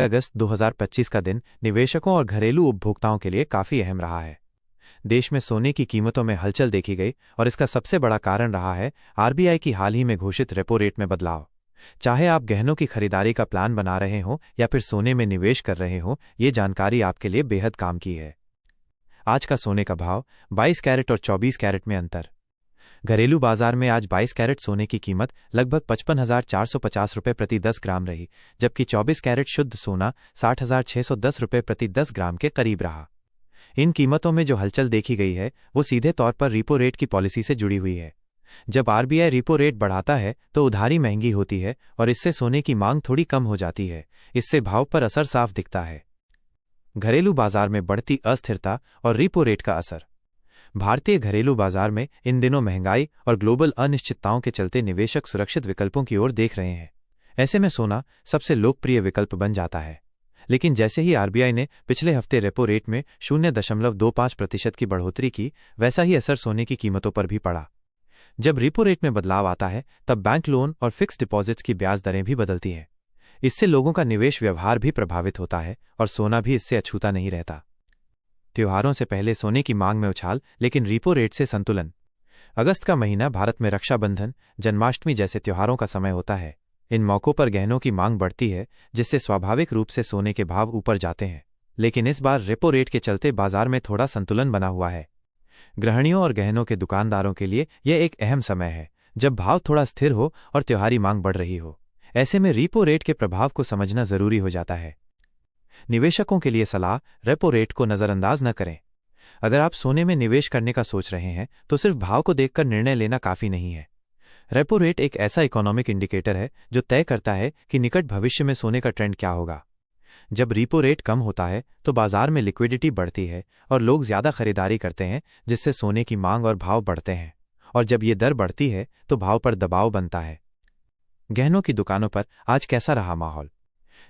अगस्त 2025 का दिन निवेशकों और घरेलू उपभोक्ताओं के लिए काफी अहम रहा है। देश में सोने की कीमतों में हलचल देखी गई और इसका सबसे बड़ा कारण रहा है आरबीआई की हाल ही में घोषित रेपो रेट में बदलाव। चाहे आप गहनों की खरीदारी का प्लान बना रहे हों या फिर सोने में निवेश कर रहे हों, ये जानकारी आपके लिए बेहद काम की है। आज का सोने का भाव 22 कैरेट और 24 कैरेट में अंतर। घरेलू बाजार में आज 22 कैरेट सोने की कीमत लगभग 55,450 रुपये प्रति 10 ग्राम रही, जबकि 24 कैरेट शुद्ध सोना 60,610 रुपये प्रति 10 ग्राम के करीब रहा। इन कीमतों में जो हलचल देखी गई है वो सीधे तौर पर रिपो रेट की पॉलिसी से जुड़ी हुई है। जब आरबीआई रिपो रेट बढ़ाता है तो उधारी महंगी होती है और इससे सोने की मांग थोड़ी कम हो जाती है। इससे भाव पर असर साफ दिखता है। घरेलू बाजार में बढ़ती अस्थिरता और रिपो रेट का असर। भारतीय घरेलू बाजार में इन दिनों महंगाई और ग्लोबल अनिश्चितताओं के चलते निवेशक सुरक्षित विकल्पों की ओर देख रहे हैं। ऐसे में सोना सबसे लोकप्रिय विकल्प बन जाता है। लेकिन जैसे ही आरबीआई ने पिछले हफ्ते रेपो रेट में 0.25% की बढ़ोतरी की, वैसा ही असर सोने की कीमतों पर भी पड़ा। जब रिपो रेट में बदलाव आता है तब बैंक लोन और फिक्स्ड डिपॉजिट्स की ब्याज दरें भी बदलती हैं। इससे लोगों का निवेश व्यवहार भी प्रभावित होता है और सोना भी इससे अछूता नहीं रहता। त्योहारों से पहले सोने की मांग में उछाल, लेकिन रिपो रेट से संतुलन। अगस्त का महीना भारत में रक्षाबंधन, जन्माष्टमी जैसे त्योहारों का समय होता है। इन मौक़ों पर गहनों की मांग बढ़ती है, जिससे स्वाभाविक रूप से सोने के भाव ऊपर जाते हैं। लेकिन इस बार रेपो रेट के चलते बाजार में थोड़ा संतुलन बना हुआ है। गृहिणियों और गहनों के दुकानदारों के लिए यह एक अहम समय है, जब भाव थोड़ा स्थिर हो और त्योहारी मांग बढ़ रही हो। ऐसे में रिपो रेट के प्रभाव को समझना जरूरी हो जाता है। निवेशकों के लिए सलाह: रेपो रेट को नजरअंदाज न करें। अगर आप सोने में निवेश करने का सोच रहे हैं तो सिर्फ भाव को देखकर निर्णय लेना काफी नहीं है। रेपो रेट एक ऐसा इकोनॉमिक इंडिकेटर है जो तय करता है कि निकट भविष्य में सोने का ट्रेंड क्या होगा। जब रिपो रेट कम होता है तो बाजार में लिक्विडिटी बढ़ती है और लोग ज्यादा खरीदारी करते हैं, जिससे सोने की मांग और भाव बढ़ते हैं। और जब ये दर बढ़ती है तो भाव पर दबाव बनता है। गहनों की दुकानों पर आज कैसा रहा माहौल?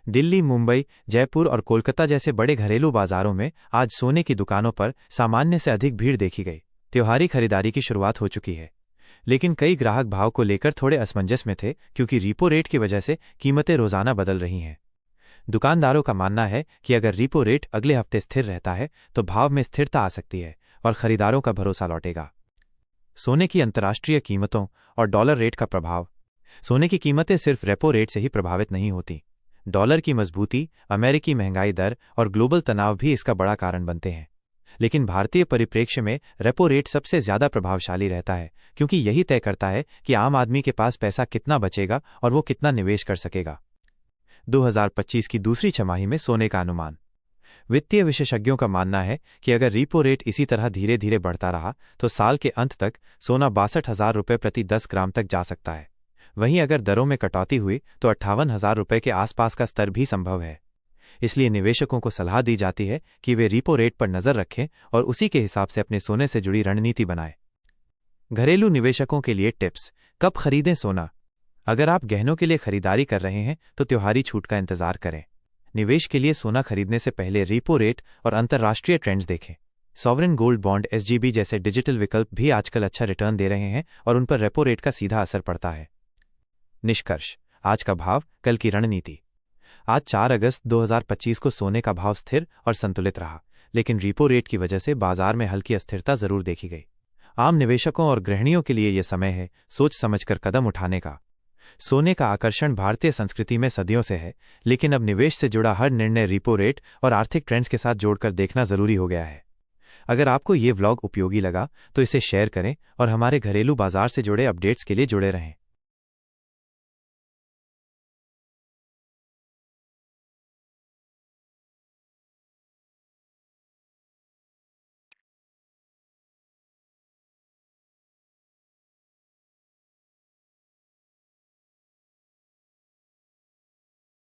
दिल्ली, मुंबई, जयपुर और कोलकाता जैसे बड़े घरेलू बाजारों में आज सोने की दुकानों पर सामान्य से अधिक भीड़ देखी गई। त्योहारी खरीदारी की शुरुआत हो चुकी है, लेकिन कई ग्राहक भाव को लेकर थोड़े असमंजस में थे, क्योंकि रिपो रेट की वजह से कीमतें रोजाना बदल रही हैं। दुकानदारों का मानना है कि अगर रिपो रेट अगले हफ्ते स्थिर रहता है तो भाव में स्थिरता आ सकती है और खरीदारों का भरोसा लौटेगा। सोने की अंतर्राष्ट्रीय कीमतों और डॉलर रेट का प्रभाव। सोने की कीमतें सिर्फ रेपो रेट से ही प्रभावित नहीं होती। डॉलर की मजबूती, अमेरिकी महंगाई दर और ग्लोबल तनाव भी इसका बड़ा कारण बनते हैं। लेकिन भारतीय परिप्रेक्ष्य में रेपो रेट सबसे ज्यादा प्रभावशाली रहता है, क्योंकि यही तय करता है कि आम आदमी के पास पैसा कितना बचेगा और वो कितना निवेश कर सकेगा। 2025 की दूसरी छमाही में सोने का अनुमान। वित्तीय विशेषज्ञों का मानना है कि अगर रिपो रेट इसी तरह धीरे धीरे बढ़ता रहा तो साल के अंत तक सोना 62,000 रुपये प्रति 10 ग्राम तक जा सकता है। वहीं अगर दरों में कटौती हुई तो 58,000 रुपये के आसपास का स्तर भी संभव है। इसलिए निवेशकों को सलाह दी जाती है कि वे रिपो रेट पर नजर रखें और उसी के हिसाब से अपने सोने से जुड़ी रणनीति बनाएं। घरेलू निवेशकों के लिए टिप्स: कब खरीदें सोना? अगर आप गहनों के लिए खरीदारी कर रहे हैं तो त्योहारी छूट का इंतजार करें। निवेश के लिए सोना खरीदने से पहले रिपो रेट और अंतर्राष्ट्रीय ट्रेंड्स देखें। सॉवरेन गोल्ड बॉन्ड (एसजीबी) जैसे डिजिटल विकल्प भी आजकल अच्छा रिटर्न दे रहे हैं और उन पर रेपो रेट का सीधा असर पड़ता है। निष्कर्ष: आज का भाव, कल की रणनीति। आज 4 अगस्त 2025 को सोने का भाव स्थिर और संतुलित रहा, लेकिन रिपो रेट की वजह से बाजार में हल्की अस्थिरता जरूर देखी गई। आम निवेशकों और गृहिणियों के लिए यह समय है सोच समझकर कदम उठाने का। सोने का आकर्षण भारतीय संस्कृति में सदियों से है, लेकिन अब निवेश से जुड़ा हर निर्णय रिपो रेट और आर्थिक ट्रेंड्स के साथ जोड़कर देखना जरूरी हो गया है। अगर आपको ये व्लॉग उपयोगी लगा तो इसे शेयर करें और हमारे घरेलू बाजार से जुड़े अपडेट्स के लिए जुड़े रहें।